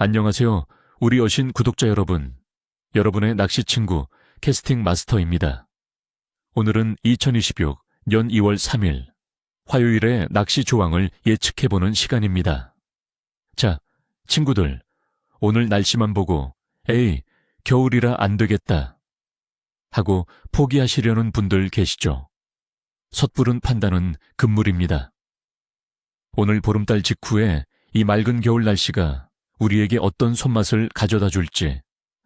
안녕하세요. 우리 여신 구독자 여러분. 여러분의 낚시 친구 캐스팅 마스터입니다. 오늘은 2026년 2월 3일 화요일의 낚시 조항을 예측해보는 시간입니다. 자, 친구들, 오늘 날씨만 보고 에이, 겨울이라 안 되겠다 하고 포기하시려는 분들 계시죠? 섣부른 판단은 금물입니다. 오늘 보름달 직후에 이 맑은 겨울 날씨가 우리에게 어떤 손맛을 가져다 줄지,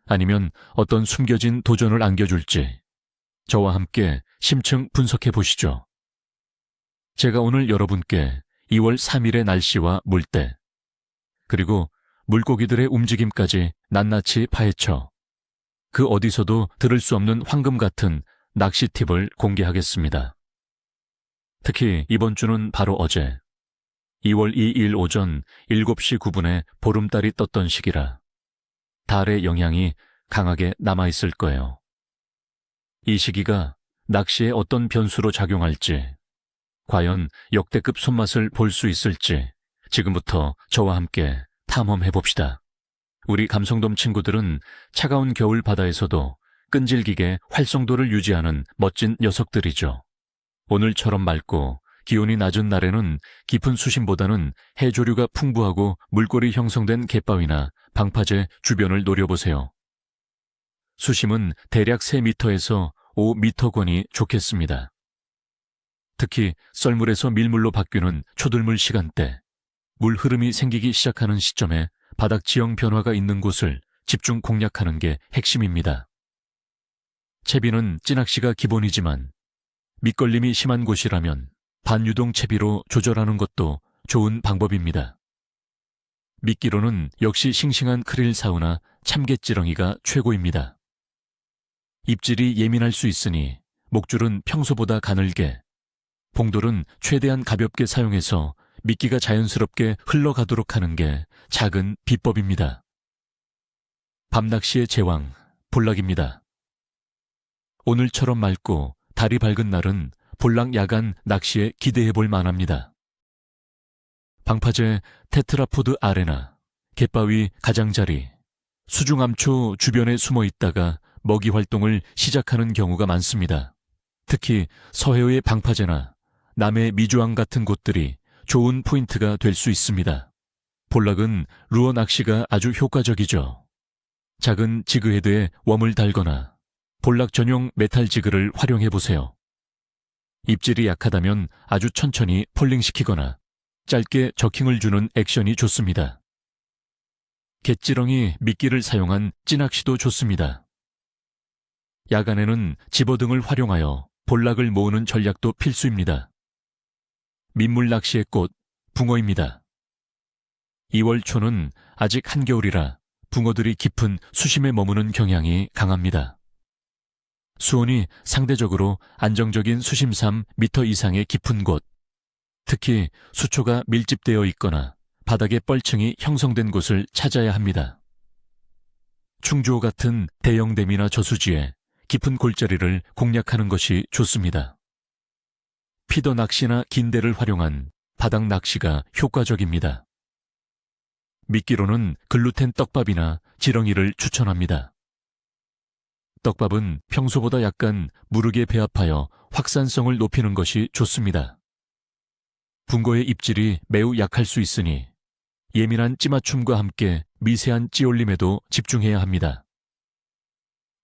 아니면 어떤 숨겨진 도전을 안겨줄지 저와 함께 심층 분석해 보시죠. 제가 오늘 여러분께 2월 3일의 날씨와 물때, 그리고 물고기들의 움직임까지 낱낱이 파헤쳐 그 어디서도 들을 수 없는 황금 같은 낚시 팁을 공개하겠습니다. 특히 이번 주는 바로 어제 2월 2일 오전 7시 9분에 보름달이 떴던 시기라 달의 영향이 강하게 남아있을 거예요. 이 시기가 낚시에 어떤 변수로 작용할지, 과연 역대급 손맛을 볼 수 있을지 지금부터 저와 함께 탐험해봅시다. 우리 감성돔 친구들은 차가운 겨울 바다에서도 끈질기게 활성도를 유지하는 멋진 녀석들이죠. 오늘처럼 맑고 기온이 낮은 날에는 깊은 수심보다는 해조류가 풍부하고 물골이 형성된 갯바위나 방파제 주변을 노려보세요. 수심은 대략 3m에서 5m권이 좋겠습니다. 특히 썰물에서 밀물로 바뀌는 초들물 시간대, 물 흐름이 생기기 시작하는 시점에 바닥 지형 변화가 있는 곳을 집중 공략하는 게 핵심입니다. 채비는 찌낚시가 기본이지만 밑걸림이 심한 곳이라면 반유동 채비로 조절하는 것도 좋은 방법입니다. 미끼로는 역시 싱싱한 크릴 사우나 참깨지렁이가 최고입니다. 입질이 예민할 수 있으니 목줄은 평소보다 가늘게, 봉돌은 최대한 가볍게 사용해서 미끼가 자연스럽게 흘러가도록 하는 게 작은 비법입니다. 밤낚시의 제왕, 볼락입니다. 오늘처럼 맑고 달이 밝은 날은 볼락 야간 낚시에 기대해볼 만합니다. 방파제 테트라포드 아레나, 갯바위 가장자리, 수중암초 주변에 숨어 있다가 먹이 활동을 시작하는 경우가 많습니다. 특히 서해의 방파제나 남해 미주항 같은 곳들이 좋은 포인트가 될 수 있습니다. 볼락은 루어 낚시가 아주 효과적이죠. 작은 지그헤드에 웜을 달거나 볼락 전용 메탈 지그를 활용해보세요. 입질이 약하다면 아주 천천히 폴링시키거나 짧게 저킹을 주는 액션이 좋습니다. 갯지렁이 미끼를 사용한 찌낚시도 좋습니다. 야간에는 집어등을 활용하여 볼락을 모으는 전략도 필수입니다. 민물 낚시의 꽃, 붕어입니다. 2월 초는 아직 한겨울이라 붕어들이 깊은 수심에 머무는 경향이 강합니다. 수온이 상대적으로 안정적인 수심 3m 이상의 깊은 곳, 특히 수초가 밀집되어 있거나 바닥에 뻘층이 형성된 곳을 찾아야 합니다. 충주호 같은 대형댐이나 저수지에 깊은 골짜리를 공략하는 것이 좋습니다. 피더 낚시나 긴대를 활용한 바닥 낚시가 효과적입니다. 미끼로는 글루텐 떡밥이나 지렁이를 추천합니다. 떡밥은 평소보다 약간 무르게 배합하여 확산성을 높이는 것이 좋습니다. 붕어의 입질이 매우 약할 수 있으니 예민한 찌맞춤과 함께 미세한 찌올림에도 집중해야 합니다.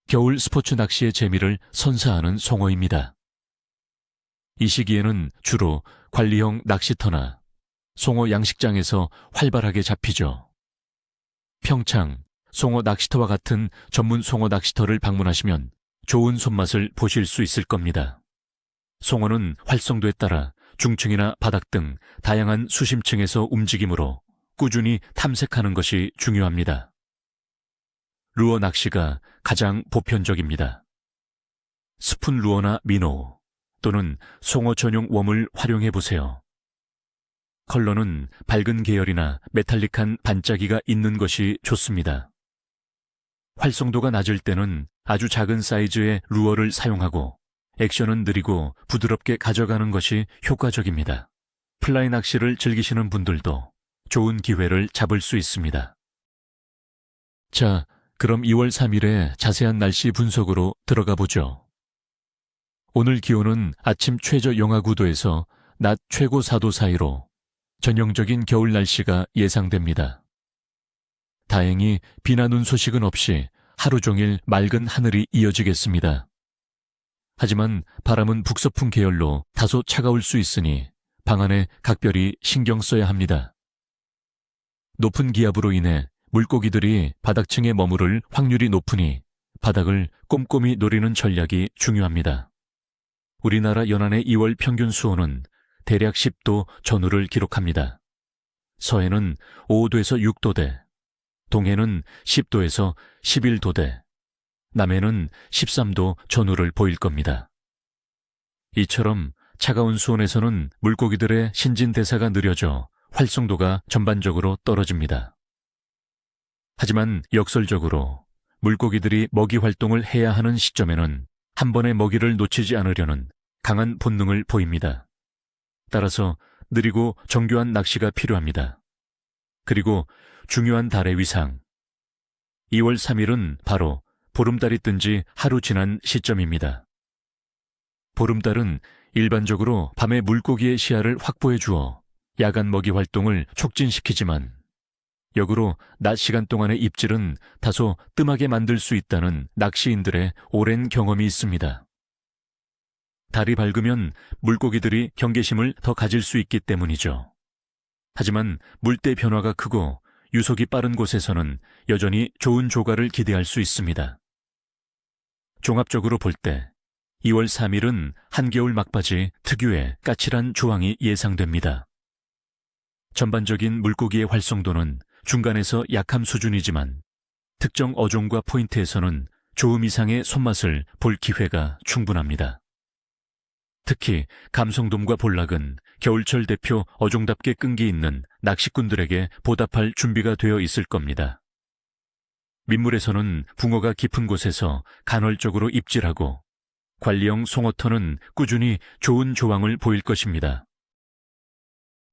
겨울 스포츠 낚시의 재미를 선사하는 송어입니다. 이 시기에는 주로 관리형 낚시터나 송어 양식장에서 활발하게 잡히죠. 평창, 송어 낚시터와 같은 전문 송어 낚시터를 방문하시면 좋은 손맛을 보실 수 있을 겁니다. 송어는 활성도에 따라 중층이나 바닥 등 다양한 수심층에서 움직이므로 꾸준히 탐색하는 것이 중요합니다. 루어 낚시가 가장 보편적입니다. 스푼 루어나 미노 또는 송어 전용 웜을 활용해보세요. 컬러는 밝은 계열이나 메탈릭한 반짝이가 있는 것이 좋습니다. 활성도가 낮을 때는 아주 작은 사이즈의 루어를 사용하고 액션은 느리고 부드럽게 가져가는 것이 효과적입니다. 플라이 낚시를 즐기시는 분들도 좋은 기회를 잡을 수 있습니다. 자, 그럼 2월 3일의 자세한 날씨 분석으로 들어가 보죠. 오늘 기온은 아침 최저 영하 9도에서 낮 최고 4도 사이로 전형적인 겨울 날씨가 예상됩니다. 다행히 비나 눈 소식은 없이 하루 종일 맑은 하늘이 이어지겠습니다. 하지만 바람은 북서풍 계열로 다소 차가울 수 있으니 방 안에 각별히 신경 써야 합니다. 높은 기압으로 인해 물고기들이 바닥층에 머무를 확률이 높으니 바닥을 꼼꼼히 노리는 전략이 중요합니다. 우리나라 연안의 2월 평균 수온은 대략 10도 전후를 기록합니다. 서해는 5도에서 6도대, 동해는 10도에서 11도대, 남해는 13도 전후를 보일 겁니다. 이처럼 차가운 수온에서는 물고기들의 신진대사가 느려져 활성도가 전반적으로 떨어집니다. 하지만 역설적으로 물고기들이 먹이 활동을 해야 하는 시점에는 한 번의 먹이를 놓치지 않으려는 강한 본능을 보입니다. 따라서 느리고 정교한 낚시가 필요합니다. 그리고 중요한 달의 위상. 2월 3일은 바로 보름달이 뜬 지 하루 지난 시점입니다. 보름달은 일반적으로 밤에 물고기의 시야를 확보해 주어 야간 먹이 활동을 촉진시키지만 역으로 낮 시간 동안의 입질은 다소 뜸하게 만들 수 있다는 낚시인들의 오랜 경험이 있습니다. 달이 밝으면 물고기들이 경계심을 더 가질 수 있기 때문이죠. 하지만 물때 변화가 크고 유속이 빠른 곳에서는 여전히 좋은 조과를 기대할 수 있습니다. 종합적으로 볼 때 2월 3일은 한겨울 막바지 특유의 까칠한 조항이 예상됩니다. 전반적인 물고기의 활성도는 중간에서 약함 수준이지만 특정 어종과 포인트에서는 조음 이상의 손맛을 볼 기회가 충분합니다. 특히 감성돔과 볼락은 겨울철 대표 어종답게 끈기 있는 낚시꾼들에게 보답할 준비가 되어 있을 겁니다. 민물에서는 붕어가 깊은 곳에서 간헐적으로 입질하고 관리형 송어터는 꾸준히 좋은 조항을 보일 것입니다.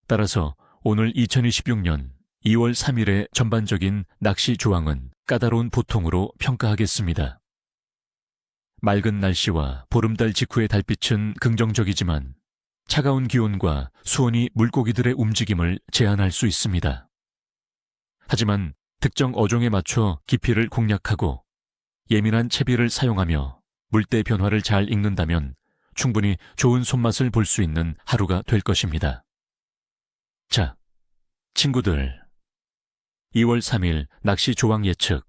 따라서 오늘 2026년 2월 3일의 전반적인 낚시 조항은 까다로운 보통으로 평가하겠습니다. 맑은 날씨와 보름달 직후의 달빛은 긍정적이지만 차가운 기온과 수온이 물고기들의 움직임을 제한할 수 있습니다. 하지만 특정 어종에 맞춰 깊이를 공략하고 예민한 채비를 사용하며 물때 변화를 잘 읽는다면 충분히 좋은 손맛을 볼 수 있는 하루가 될 것입니다. 자, 친구들, 2월 3일 낚시 조항 예측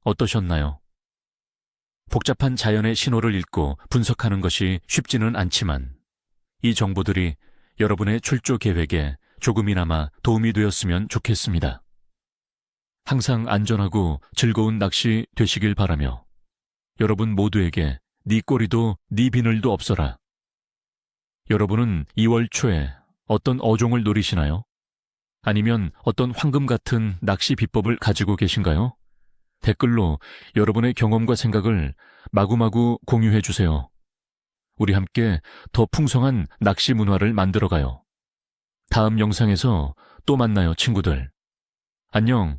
어떠셨나요? 복잡한 자연의 신호를 읽고 분석하는 것이 쉽지는 않지만 이 정보들이 여러분의 출조 계획에 조금이나마 도움이 되었으면 좋겠습니다. 항상 안전하고 즐거운 낚시 되시길 바라며 여러분 모두에게 네 꼬리도 네 비늘도 없어라. 여러분은 2월 초에 어떤 어종을 노리시나요? 아니면 어떤 황금 같은 낚시 비법을 가지고 계신가요? 댓글로 여러분의 경험과 생각을 마구마구 공유해 주세요. 우리 함께 더 풍성한 낚시 문화를 만들어가요. 다음 영상에서 또 만나요, 친구들. 안녕.